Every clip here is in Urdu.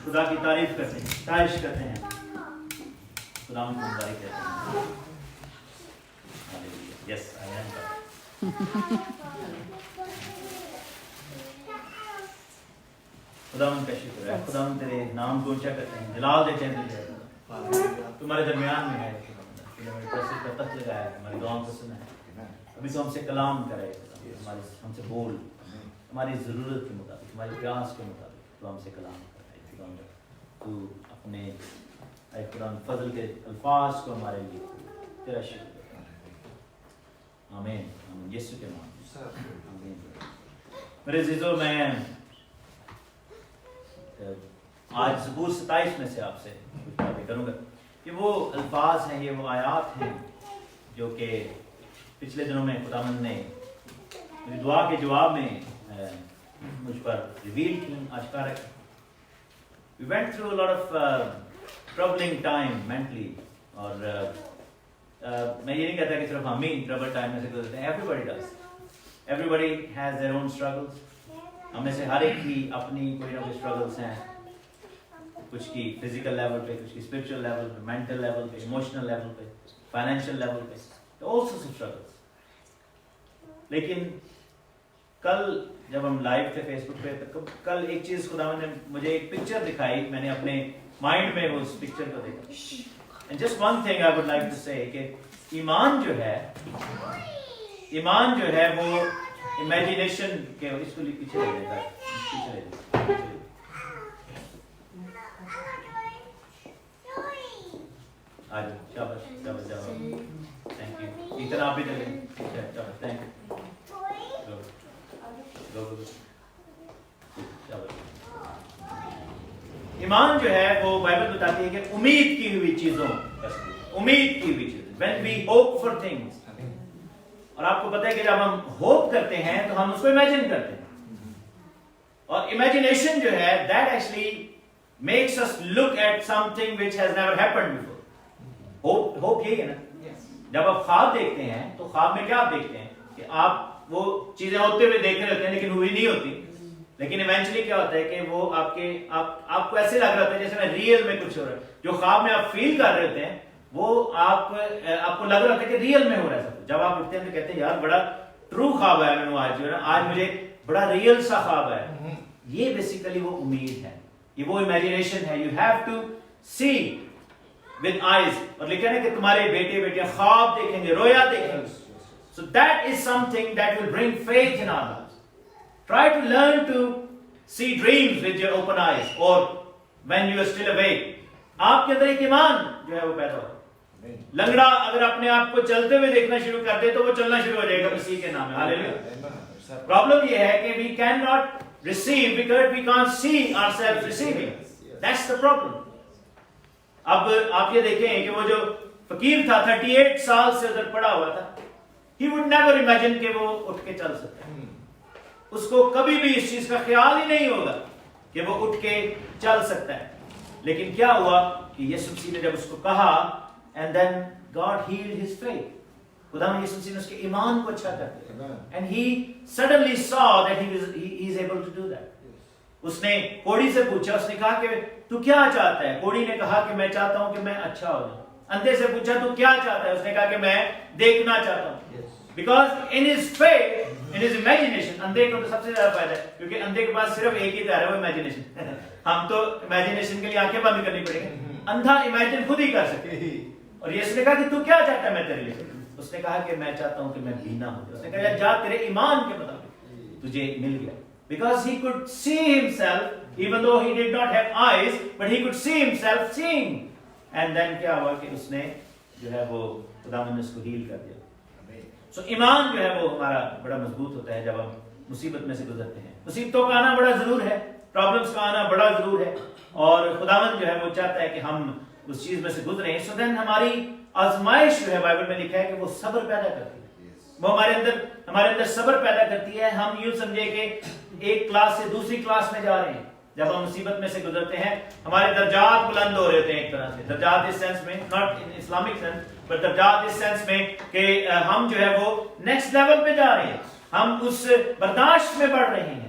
خدا کی تعریف کرتے ہیں, تعریف کرتے ہیں, خدا کو مبارک کہتے ہیں. یس آئی ایم. خدا کا شکر ہے, خدا تیرے نام کو اونچا کرتے ہیں, جلال دیتے ہیں تمہارے درمیان میں ہے, کا تخت لگایا ہے, ہماری دعاؤں کو سنا ہے, ابھی تو ہم سے کلام کرے, ہم سے بول, ہماری ضرورت کے مطابق, ہماری پیاس کے مطابق تو ہم سے کلام کر رہا ہے. تو اپنے اے خدا فضل کے الفاظ کو ہمارے لیے تیرا شکر. آمین, آمین, یسوع کے نام میں. میرے عزیزو, میں آج زبور 27 میں سے آپ سے کچھ باتیں کروں گا. یہ وہ الفاظ ہیں, یہ وہ آیات ہیں جو کہ پچھلے دنوں میں خداوند نے میری دعا کے جواب میں مجھ پر ریویل کی, آشکار کی. We went through a lot of troubling time mentally, اور میں یہ نہیں کہتا کہ صرف ہم ہی ٹربل ٹائم میں سے گزرتے ہیں. Everybody does. Everybody has their own struggles. ہم میں سے ہر ایک کی اپنی کوئی نہ کوئی اسٹرگلس ہیں, کچھ کی فزیکل لیول پہ, کچھ کی اسپرچل لیول پہ, مینٹل لیول پہ, ایموشنل لیول پہ, فائنینشیل لیول پہ, آل سورٹس آف اسٹرگلس. لیکن کل جب ہم لائیو تھے فیس بک پہ, تو کل ایک چیز خداوند نے مجھے ایک پکچر دکھائی, میں نے اپنے مائنڈ میں وہ اس پکچر کو دیکھا. And just one thing I would like to say, کہ ایمان جو ہے وہ امیجنیشن کے, اس کو پیچھے لے لیتا ہے, پیچھے لے لیتا ہے. آج شاباش شاباش شاباش, تھینک یو. اتنا آپ بھی دے لیں, شاباش, تھینک یو. ایمان جو ہے وہ بائبل بتاتی ہے کہ امید کی ہوئی چیزوں, امید کی ہوئی چیزیں, when we hope for things. اور آپ کو پتہ ہے کہ جب ہم ہوپ کرتے ہیں تو ہم اس کو امیجن کرتے ہیں, اور امیجنیشن جو ہے that actually makes us look at something which has never happened before. Hope یہی ہے نا, جب آپ خواب دیکھتے ہیں تو خواب میں کیا آپ دیکھتے ہیں کہ آپ وہ چیزیں ہوتے ہوئے دیکھ رہے ہوتے ہیں لیکن ہوئی نہیں ہوتی. لیکن ایونچولی کیا ہوتا ہے کہ وہ آپ کو ایسے لگ رہا ہوتا ہے جیسے میں ریئل میں کچھ ہو رہا ہے. جو خواب میں آپ فیل کر رہے ہوتے ہیں وہ آپ کو لگ رہا ہوتا ہے کہ ریئل میں ہو رہا ہے سب. جب آپ اٹھتے ہیں تو کہتے ہیں یار بڑا ٹرو خواب ہے, میں آج جو ہے نا, آج مجھے بڑا ریئل سا خواب ہے. یہ بیسیکلی وہ امید ہے, یہ وہ امیجنیشن ہے. You have to see with eyes, اور لکھا ہے کہ تمہارے بیٹے بیٹیاں خواب دیکھیں گے, رویا دیکھیں گے. So that is something that will bring faith in our lives. Try to learn to see dreams with your open eyes, or when you are still awake. آپ کے اندر ایک ایمان جو ہے وہ پیدا ہوگا. لنگڑا اگر اپنے آپ کو چلتے ہوئے دیکھنا شروع کر دے تو وہ چلنا شروع ہو جائے گا مسیح کے نام میں. ہاللیلویہ. پرابلم یہ ہے کہ we cannot receive because we can't see ourselves receiving. That's the problem. اب آپ یہ دیکھیں کہ وہ جو فقیر تھا 38 سال سے ادھر پڑا ہوا تھا, he would never imagine کہ وہ اٹھ کے چل سکتا ہے. اس کو کبھی بھی اس چیز کا خیال ہی نہیں ہوگا کہ وہ اٹھ کے چل سکتا ہے. لیکن کیا ہوا کہ یسوع مسیح نے جب اس کو کہا, and then God healed his faith. خدا نے یسوع مسیح نے اس کے ایمان کو اچھا کر دیا, and he suddenly saw that he is able to do that. اس نے کوڑی سے پوچھا, اس نے کہا کہ تو کیا چاہتا ہے؟ کوڑی نے کہا کہ میں چاہتا ہوں کہ میں اچھا ہو جاؤں. اندھے سے پوچھا تو کیا چاہتا ہے؟ اس نے کہا کہ میں دیکھنا چاہتا ہوں. Because in his faith, in his imagination, اندھے کو تو سب سے زیادہ فائدہ ہے کیونکہ اندھے کے پاس صرف ایک ہی تیار ہے, وہ امیجنیشن. ہم تو امیجنیشن کے لیے آنکھیں بند کرنی پڑے گی, اندھا امیجن خود ہی کر سکتے. اور یہ اس نے کہا کہ تو کیا چاہتا ہے میں تیرے لیے؟ اس نے کہا کہ میں چاہتا ہوں کہ میں بینا ہو جاؤں. اس نے کہا جا تیرے ایمان کے مطابق تجھے مل گیا. Because he could see himself, even though he did not have eyes, but he could see himself seeing. And then کیا ہوا کہ اس نے جو ہے وہ خداوند نے اس کو ہیل کر دیا. So ایمان جو ہے وہ ہمارا بڑا مضبوط ہوتا ہے جب ہم مصیبت میں سے گزرتے ہیں. مصیبتوں کا آنا بڑا ضرور ہے, پرابلمس کا آنا بڑا ضرور ہے, اور خداوند جو ہے وہ چاہتا ہے کہ ہم اس چیز میں سے گزریں. So then ہماری آزمائش جو ہے بائبل میں لکھا ہے کہ وہ صبر پیدا کرتی ہے. وہ ہمارے اندر صبر پیدا کرتی ہے. ہم یوں سمجھے کہ ایک کلاس سے دوسری کلاس میں جا رہے ہیں. جب ہم مصیبت میں سے گزرتے ہیں ہمارے درجات بلند ہو رہے ہوتے ہیں. ایک طرح سے درجات اس سینس میں, not in Islamic sense, but درجات اس سینس میں کہ ہم جو ہے وہ نیکسٹ لیول پہ جا رہے ہیں, ہم اس برداشت میں بڑھ رہے ہیں.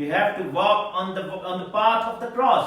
you have to walk on the path of the cross,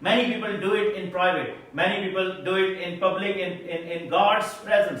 Many people do it in private, many people do it in public, in God's presence।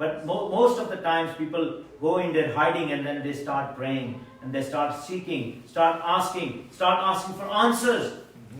But most of the times people go in their hiding and then they start praying and they start seeking, start asking for answers,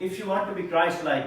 if you want to be Christ-like,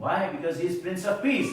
Why? Because he is Prince of Peace।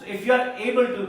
So if you are able to,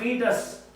feet are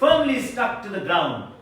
firmly stuck to the ground,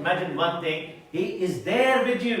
imagine one thing, he is there with you।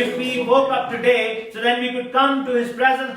if we woke up today so then we could come to his presence,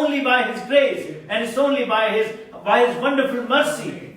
only by his grace and it's only by his wonderful mercy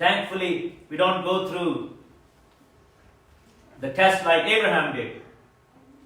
Thankfully, we don't go through the test like Abraham did।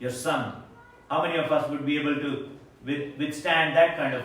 your son। How many of us would be able to withstand that kind of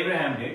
Abraham did,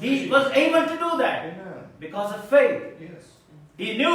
He was able to do that because of faith। He knew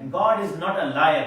And God is not a liar।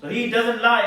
So he doesn't lie।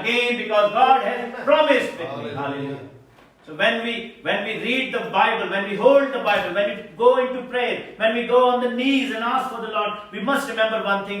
again because God has promised with me। Hallelujah। So when we read the Bible, when we hold the Bible, when we go into prayer, when we go on the knees and ask for the Lord, we must remember one thing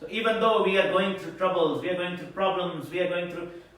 So even though we are going through troubles, we are going through problems, we are going through,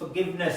forgiveness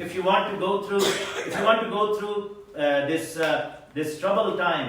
If you want to go through this trouble time,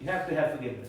You have to have forgiveness।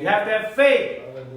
You have to have faith।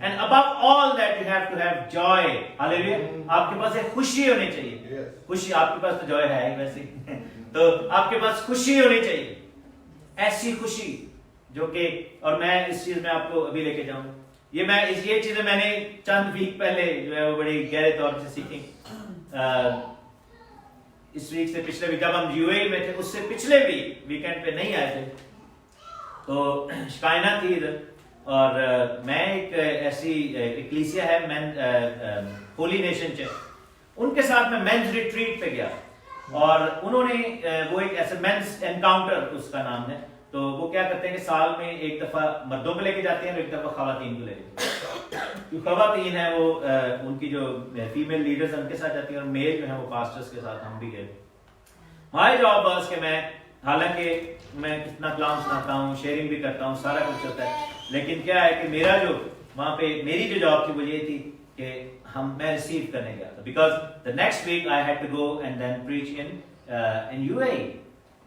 And above all that you have to have joy. Hallelujah. آپ کے پاس ایک خوشی ہونی چاہیے. خوشی آپ کے پاس تو joy ہے ویسے تو آپ کے پاس خوشی ہونی چاہیے, ایسی خوشی جو کہ, اور میں اس چیز میں آپ کو ابھی لے کے جاؤں. یہ چیزیں میں نے چند ویک پہلے جو ہے وہ بڑی گہرے طور سے سیکھی. اس ویک سے پچھلے ویک جب ہم یو اے میں تھے, اس سے پچھلے ویکینڈ پہ نہیں آئے تھے, تو شکائنا تھی ادھر, اور میں ایک ایسی اکلیسیا ہے مین ہولی نیشن چرچ, ان کے ساتھ میں مینز ریٹریٹ پہ گیا, اور انہوں نے وہ ایک ایسے مینز انکاؤنٹر اس کا نام ہے, تو وہ کیا کرتے ہیں کہ سال میں ایک دفعہ مردوں کو لے کے جاتے ہیں اور ایک دفعہ خواتین کو لے کے جاتے ہیں. جو خواتین ہیں وہ ان کی جو فیمیل لیڈرز ان کے ساتھ جاتی ہیں, اور میل جو ہیں وہ پاسٹرز کے ساتھ. ہم بھی گئے. ہماری جاب واز کہ میں, حالانکہ میں کتنا کلام سناتا ہوں, شیئرنگ بھی کرتا ہوں, سارا کچھ ہوتا ہے, لیکن کیا ہے کہ میرا جو وہاں پہ میری جو جاب تھی وہ یہ تھی کہ میں ریسیو کرنے گیا تھا, because the next week I had to go and then preach in U A.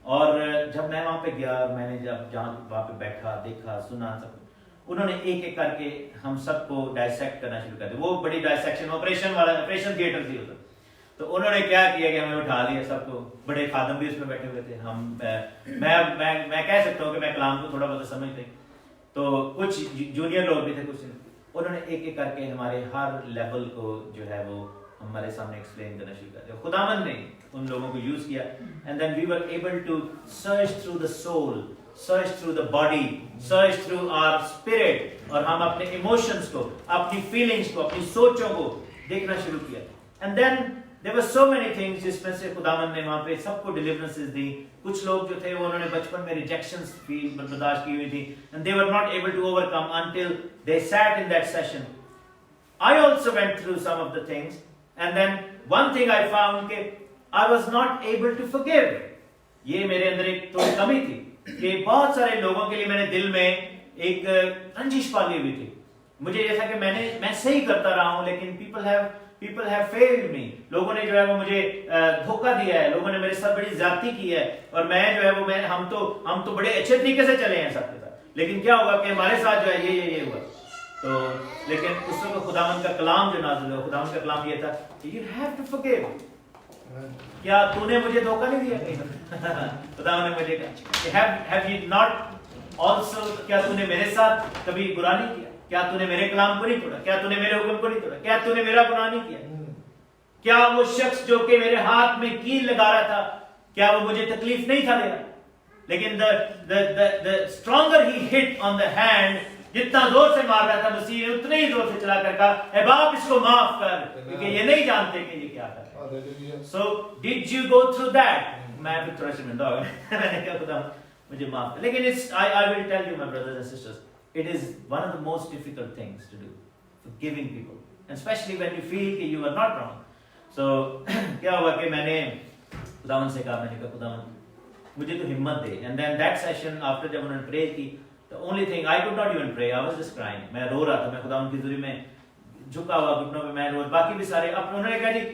اور جب میں وہاں پہ گیا, میں نے جب جہاں وہاں پہ بیٹھا, دیکھا, سنا, سب انہوں نے ایک ایک کر کے ہم سب کو ڈائسیکٹ کرنا شروع کر دیا. وہ بڑی ڈائسیکشن آپریشن تھیٹر تھی ادھر. تو انہوں نے کیا کیا کہ ہمیں اٹھا لیا سب کو, بڑے خادم بھی اس میں بیٹھے ہوئے تھے. میں کہہ سکتا ہوں کہ میں کلام کو تھوڑا بہت سمجھتے, تو کچھ جونیئر لوگ بھی تھے, کچھ انہوں نے ایک ایک کر کے ہمارے ہر لیول کو جو ہے وہ ہمارے سامنے ایکسپلین کرنا شروع کر دیا. خداوند نے ان لوگوں کو یوز کیا, and then we were able to search through the soul, search through the body, search through our spirit, اور ہم اپنے ایموشنز کو, اپنی فیلنگز کو, اپنی سوچوں کو دیکھنا شروع کیا. And then there were so many things جس میں سے خداوند نے وہاں پہ سب کو ڈیلیورنسز دی. کچھ لوگ جو تھے وہ انہوں نے بچپن میں ریجیکشنز برداشت کی ہوئی تھی, and they were not able to overcome until they sat in that session. I also went through some of the things, and then one thing I found کہ I was not able to forgive. یہ میرے اندر ایک تو کمی تھی کہ بہت سارے لوگوں کے لیے میں نے دل میں ایک رنجش پالی ہوئی تھی. مجھے یہ تھا کہ میں صحیح کرتا رہا ہوں, لیکن people have failed me. لوگوں نے جو ہے وہ مجھے دھوکہ دیا ہے, لوگوں نے میرے ساتھ بڑی زیادتی کی ہے, اور میں جو ہے وہ ہم تو بڑے اچھے طریقے سے چلے ہیں سب کے ساتھ, لیکن کیا ہوگا کہ ہمارے ساتھ جو ہے یہ ہوا. تو لیکن اس وقت خداوند کا کلام جو نازل ہوا, خداوند کا کلام یہ تھا کہ you have to forgive. کیا تو نے مجھے دھوکہ نہیں دیا؟ خداوند نے مجھے کہا have you not also, کیا تو نے میرے ساتھ کبھی برا نہیں کیا؟ کیا تو نے میرے کلام کو نہیں توڑا؟ کیا تو نے میرے حکم کو نہیں توڑا؟ کیا تو نے میرا گناہ نہیں کیا؟ کیا وہ شخص جو کہ میرے ہاتھ میں کیل لگا رہا تھا, کیا وہ مجھے تکلیف نہیں تھا دے رہا؟ لیکن the stronger he hit on the hand, جتنا زور سے مار رہا تھا مسیح نے اتنے ہی زور سے چلا کر کہا, اے باپ اس کو معاف کر, کیونکہ یہ نہیں جانتے کہ یہ کیا کر رہے ہیں. So did you go through that? میں بھی تھوڑا شرمندہ ہو گیا, میں نے کہا خدا مجھے معاف کر. لیکن I will tell you my brothers and sisters, it is one of the most difficult things to do, forgiving people, and especially when you feel that you are not wrong. So کیا ہوا کہ میں نے خداوند سے کہا, میں نے کہا خداوند مجھے تو ہمت دے. And then that session after جب انہوں نے پرے کی, the only thing I could not even pray, I was just crying. میں رو رہا تھا, میں خداوند کی حضوری میں جھکا ہوا گھٹنوں پہ میں رو. باقی بھی سارے انہوں نے کہا جی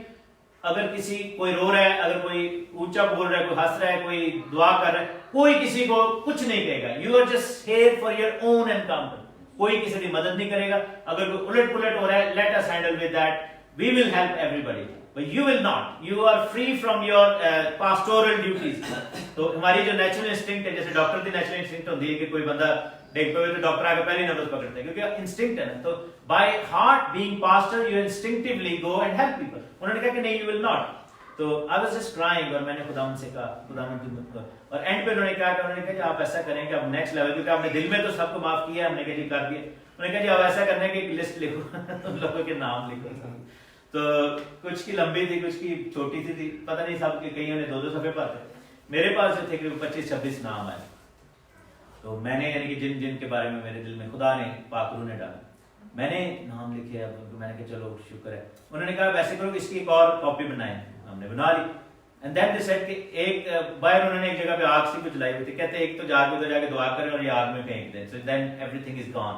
اگر کسی کوئی رو رہا ہے, اگر کوئی اونچا بول رہا ہے, کوئی ہنس رہا ہے, کوئی دعا کر رہا ہے, کوئی کسی کو کچھ نہیں کہے گا. You are just here for your own encounter. کوئی کسی کی مدد نہیں کرے گا. اگر کوئی الٹ پلٹ ہو رہا ہے, let us handle with that. We will help everybody. But you will not. You are free from your pastoral duties. تو ہماری جو نیچرل انسٹنکٹ ہے, جیسے ڈاکٹر کی نیچرل انسٹنکٹ ہوتی ہے کہ کوئی بندہ دیکھ پہ تو ڈاکٹر آگے پہلے نمبر پکڑتا ہے, کیونکہ انسٹنکٹ ہے نا. تو by heart being pastor you instinctively go and help people. انہوں نے کہا کہ نہیں, یو ول ناٹ. تو آئی واز جسٹ کرائنگ, اور میں نے خداوند سے کہا خداوند کی مدد کر. اور اینڈ پہ انہوں نے کہا کہ آپ ایسا کریں کہ آپ نیکسٹ لیول, کیونکہ آپ نے دل میں تو سب کو معاف کیا, ہم نے کہا جی کر دیا. انہوں نے کہا جی آپ ایسا کرنا ہے کہ ایک لسٹ لکھو, ان لوگوں کے نام لکھو. تو کچھ کی لمبی تھی, کچھ کی چھوٹی سی تھی, پتہ نہیں سب کے کئیوں نے 2 صفحے پر تھے. میرے پاس جو تھے کہ 25-26 نام آئے. تو میں نے یعنی کہ جن کے بارے میں میرے دل میں خدا نے پاک روح نے ڈالا, میں نے نام لکھے. میں نے کہا چلو شکر ہے. انہوں نے کہا ویسے کرو اس کی ایک اور کاپی بنائیں. ہم نے بنا لی. اینڈ دین دے سیڈ کہ ایک باہر انہوں نے ایک جگہ پہ آگ سی کو جلائی ہوئی تھی, کہتے ایک تو جا کے ادھر جا کے دعا کریں اور یہ آگ میں پھینک دیں. So then everything is gone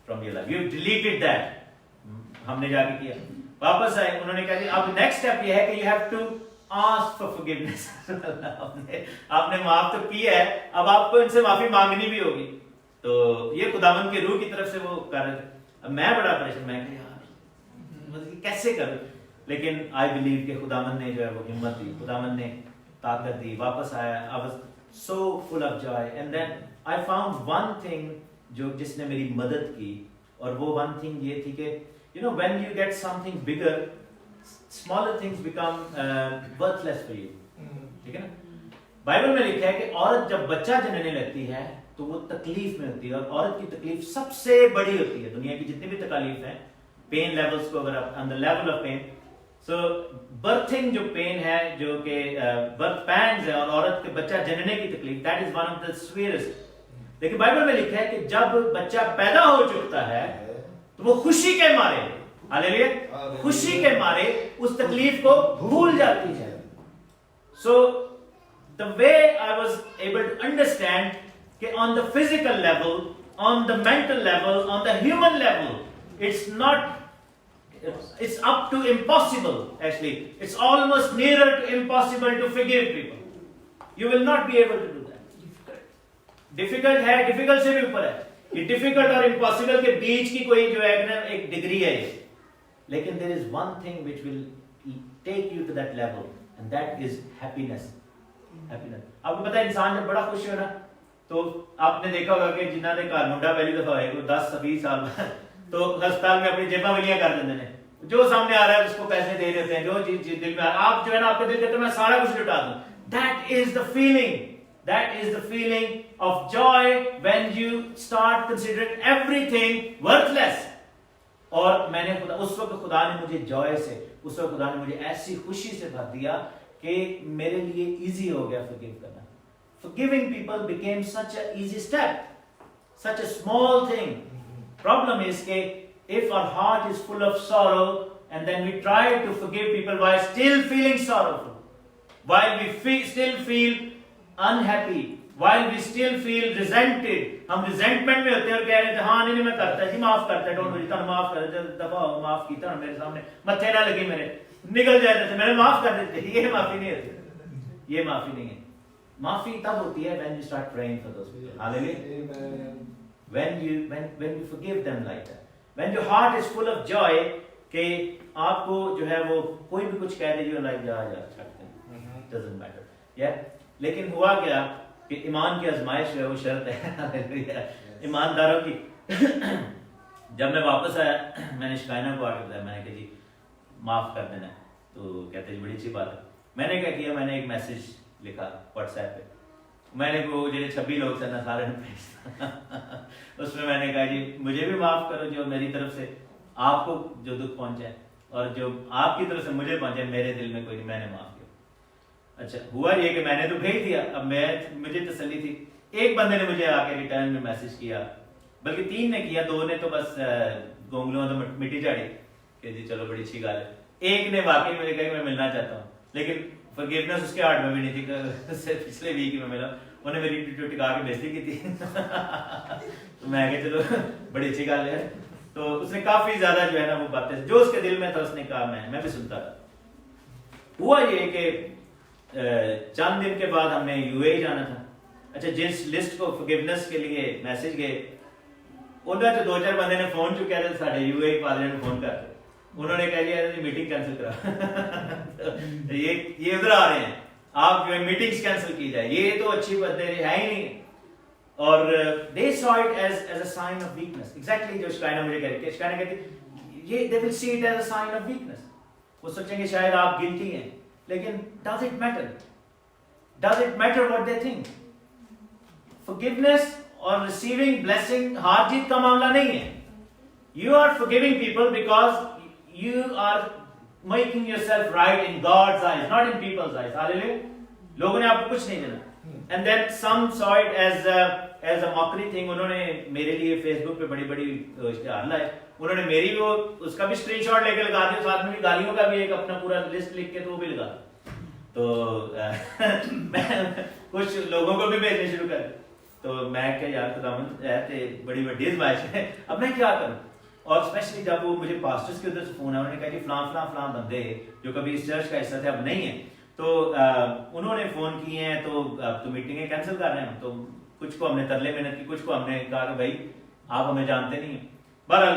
from your life, you deleted that. ہم نے جا کے کیا, واپس آئے. انہوں نے کہا جی اب نیکسٹ اسٹیپ یہ ہے کہ you have to ask for forgiveness. آپ نے معاف تو کیا ہے, اب آپ کو ان سے معافی مانگنی بھی ہوگی. تو یہ خداوند کے روح کی طرف سے وہ کر رہے تھے. اب میں بڑا پریشان، میں کہ یار کیسے کروں، لیکن آئی بلیو کہ خداوند نے جو ہے وہ ہمت دی، خداوند نے طاقت دی، واپس آیا. I was so full of joy. And then I found one thing جو جس نے میری مدد کی، اور وہ one thing یہ تھی کہ when you get something bigger, smaller things become worthless for you. ٹھیک ہے نا. بائبل میں لکھا ہے کہ عورت جب بچہ جننے لگتی ہے تو وہ تکلیف میں ہوتی ہے، اور عورت کی تکلیف سب سے بڑی ہوتی ہے. دنیا کی جتنی بھی تکالیف ہیں، پین لیولز کو اگر آپ آن دا لیول آف پین، سو برتھنگ جو پین ہے، جو کہ برتھ پینز ہے، اور عورت کے بچہ جننے کی تکلیف، that is one of the severest. لیکن بائبل میں لکھا ہے کہ جب بچہ پیدا ہو چکتا ہے تو وہ خوشی کے مارے، ہاللیلویا، خوشی کے مارے اس تکلیف کو بھول جاتی ہے. سو the way I was able to understand کہ on the physical level, on the mental level, on the human level, it's up to impossible. Actually, it's almost nearer to impossible to forgive people. You will not be able to do that. Difficult ہے، difficult سے بھی اوپر ہے. یہ difficult اور impossible کے بیچ کی کوئی جو ہے ایک ڈگری ہے یہ. لیکن there is one thing which will take you to that level, and that is happiness. آپ کو پتا ہے انسان جب بڑا خوش ہو نا، تو آپ نے دیکھا ہوگا کہ جنہوں نے گھر منڈا پہلی دفعہ ہوئے کوئی 10-20 سال تو ہسپتال میں اپنی جیباں ولیاں کر دیتے ہیں، جو سامنے آ رہا ہے اس کو پیسے دے دیتے ہیں، جو چیز دل میں آپ جو ہے نا آپ کے دل کہتے ہیں میں سارا کچھ لٹا دوں. That is the feeling of joy when you start considering everything worthless. اور میں نے اس وقت خدا نے مجھے جوائے سے، اس وقت خدا نے مجھے ایسی خوشی سے بھر دیا کہ میرے لیے ایزی ہو گیا forgive کرنا. Forgiving people became such an easy step, such a small thing. Problem is کہ if our heart is full of sorrow and then we try to forgive people while still feeling sorrowful, while we still feel unhappy, while we still feel resented, ہم resentment میں ہوتے ہیں اور کہہ رہے ہیں ہاں نہیں میں کرتا جی معاف کرتا ہے، ڈونٹ وری تم معاف کر دے، دفعہ معاف کیتا میرے سامنے متھے نہ لگی میرے، نکل جائے تھے میں نے معاف کر دیتے. یہ معافی نہیں ہوتی، یہ معافی نہیں ہے. معافی تب ہوتی ہے when you start praying for those people. Hallelujah. When you forgive them like that, when your heart is full of joy کہ آپ کو جو ہے وہ کوئی بھی کچھ کہہ دے جو لائک جا چھٹتے ہیں، doesn't matter. Yeah. لیکن ہوا کیا کہ ایمان کی آزمائش جو ہے وہ شرط ہے ایمانداروں کی. جب میں واپس آیا میں نے شکائنہ کو آ کے بتایا، میں نے کہا جی معاف کر دینا، تو کہتے جی بڑی اچھی بات ہے. میں نے کیا کیا، میں نے ایک میسج لکھا واٹس ایپ پہ، میں نے وہ جو 26 لوگ سے نا سارے بھیجا اس میں میں نے کہا جی مجھے بھی معاف کرو جو میری طرف سے آپ کو جو دکھ پہنچا ہے، اور جو آپ کی طرف سے مجھے پہنچا میرے دل میں کوئی نہیں، میں نے معاف کیا. اچھا ہوا یہ کہ میں نے تو بھیج دیا، اب مجھے تسلی تھی. ایک بندے نے مجھے آ کے ریٹرن میں میسج کیا، بلکہ 3 نے کیا، 2 نے تو بس گونگلوں تو مٹی چاڑی کہ جی چلو بڑی اچھی گل ہے. ایک نے واقعی مجھے کہا کہ میں ملنا چاہتا ہوں، لیکن forgiveness اس کے ہارٹ میں بھی نہیں تھی. پچھلے ویک میں ملا، انہوں نے میری ٹکا کے بےزتی کی تھی تو میں کہ چلو بڑی اچھی گل ہے. تو اس نے کافی زیادہ جو ہے نا وہ باتیں جو اس کے دل میں تھا اس نے کہا، میں بھی سنتا تھا. ہوا یہ کہ چند دن کے بعد ہم نے یو اے جانا تھا. اچھا جس لسٹ کو forgiveness کے لیے میسج گئے انہوں نے 2-4 بندے نے فون چکیا تھے ساڑھے یو اے پادری نے فون کر کے، انہوں نے کہہ لیا میٹنگ کینسل کرا یہ ادھر آ رہے ہیں آپ جو ہے میٹنگز کینسل کی جائے، یہ تو اچھی بندے ہے ہی نہیں. اور they saw it as a sign of weakness. Exactly جو شکائنہ مجھے کہہ رہی ہے، شکائنہ کہتی یہ they will see it as a sign of weakness. وہ سوچیں گے شاید آپ گلٹی ہیں، لیکن does it matter? Does it matter what they think? Forgiveness اور receiving blessing ہار جیت کا معاملہ نہیں ہے. You are forgiving people because you are making yourself right in God's eyes, not in people's eyes. Hallelujah. لوگوں نے آپ کو کچھ نہیں دینا. And then some saw it as a mockery thing. انہوں نے میرے لیے فیس بک پہ بڑی اشتہار لائے، انہوں نے میری وہ اس کا بھی اسکرین شاٹ لے کے لگا دیا، ساتھ میں بھی گالیوں کا بھی ایک اپنا پورا لسٹ لکھ کے تو وہ بھی لگا. تو میں کچھ لوگوں کو بھی بھیجنے شروع کر دیا. تو میں کہ یار خداوند ہے بڑی بڑی آزمائش ہے، اب میں کیا کروں. اور اسپیشلی جب وہ مجھے پاسٹرز کے ادھر سے فون ہے، انہوں نے کہا کہ فلاں بندے جو کبھی اس چرچ کا حصہ تھے اب نہیں ہیں، تو انہوں نے فون کیے ہیں تو اب تو میٹنگیں کینسل کر رہے ہیں. تو کچھ کو ہم نے ترلے محنت کی، کچھ کو ہم نے کہا کہ بھائی آپ ہمیں جانتے نہیں ہیں. بہرحال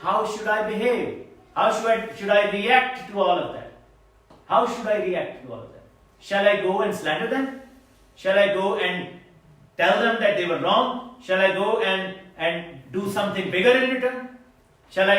how should I behave? How should I react to all of that? How should I react to all of that? Shall I go and slander them? Shall I go and tell them that they were wrong? Shall I go and do something bigger in return? Shall I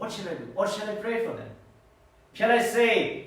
What shall I do? Or shall I pray for them? Shall I say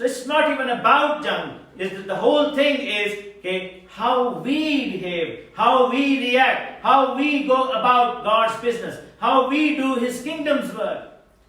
So it's not even about jung. The whole thing is how we behave, how we react, how we go about God's business, how we do His kingdom's work.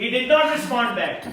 he did not respond back.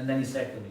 and then he said to me,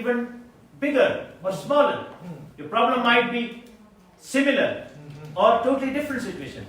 even bigger or smaller, your problem might be similar or totally different situation,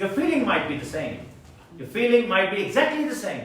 your feeling might be the same, your feeling might be exactly the same,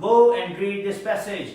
go and read this passage,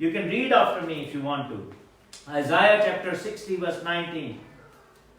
you can read after me if you want to, Isaiah chapter 60 verse 19,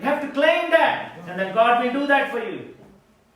You have to claim that, and then God will do that for you.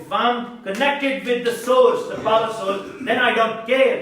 If I'm connected with the source, the power source, then I don't care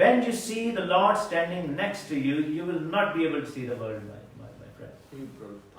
When you see the Lord standing next to you, you will not be able to see the world, my friend।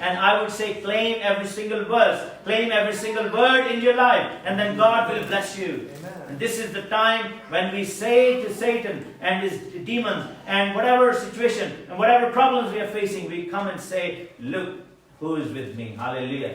and I would say claim every single verse, claim every single word in your life, and then God will bless you. Amen. And this is the time when we say to Satan and his demons and whatever situation and whatever problems we are facing, we come and say, look who is with me. Hallelujah.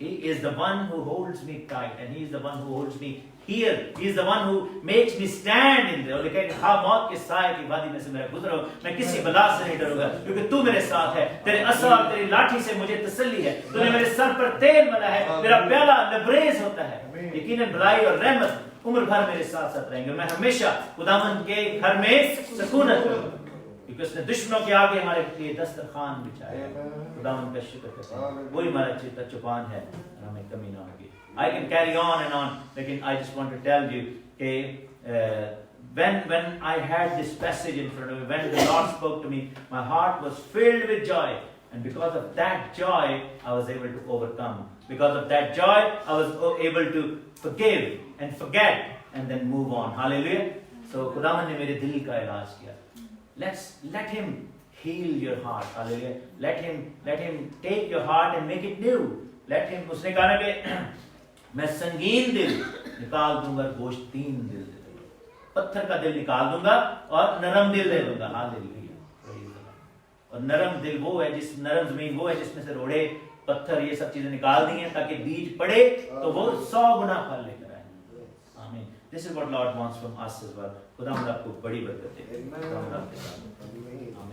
He is the one who holds me tight and he is the one who holds me here. He is the one who makes me stand in there. اور لکھا ہے کہ ہاں موت کے سائے کی وادی میں سے میرا گزرو میں کسی بلا سے نہیں ڈروں گا کیونکہ تو میرے ساتھ ہے. تیرے عصا اور تیری لاٹھی سے مجھے تسلی ہے. تو نے میرے سر پر تیل ملا ہے. میرا پیالہ لبریز ہوتا ہے. یقیناً بھلائی اور رحمت عمر بھر میرے ساتھ ساتھ رہیں گے. میں ہمیشہ خداوند کے گھر میں سکونت کروں گا کیونکہ اس نے دشمنوں کے آگے ہمارے لیے دسترخوان بچھایا. خداوند کا شکر کرتے ہیں. وہی ہمارا چیتا چپان ہے اور ہمیں کمی نہ ہوگی. I can carry on and on, لیکن I just want to tell you کہ when I had this passage in front of me, when the Lord spoke to me, my heart was filled with joy. And because of that joy, I was able to overcome. Because of that joy, I was able to forgive and forget and then move on. Hallelujah. So خداوند نے میرے دل کا علاج کیا. Let him heal your heart. Hallelujah. Let him take your heart and make it new. Let him. اس نے کہا کہ میں سنگین دل نکال دوں گا گوشتین دل دے دوں گا. پتھر کا دل نکال دوں گا اور نرم دل دے دوں گا. ہاللیلویہ. اور نرم دل وہ ہے نرم زمین وہ ہے جس میں سے روڑے پتھر یہ سب چیزیں نکال دی ہیں تاکہ بیج پڑے تو وہ 100 گنا پھل لے کر آئے. آمین. This is what Lord wants from us as well. خدا ہم آپ کو بڑی برکت دے.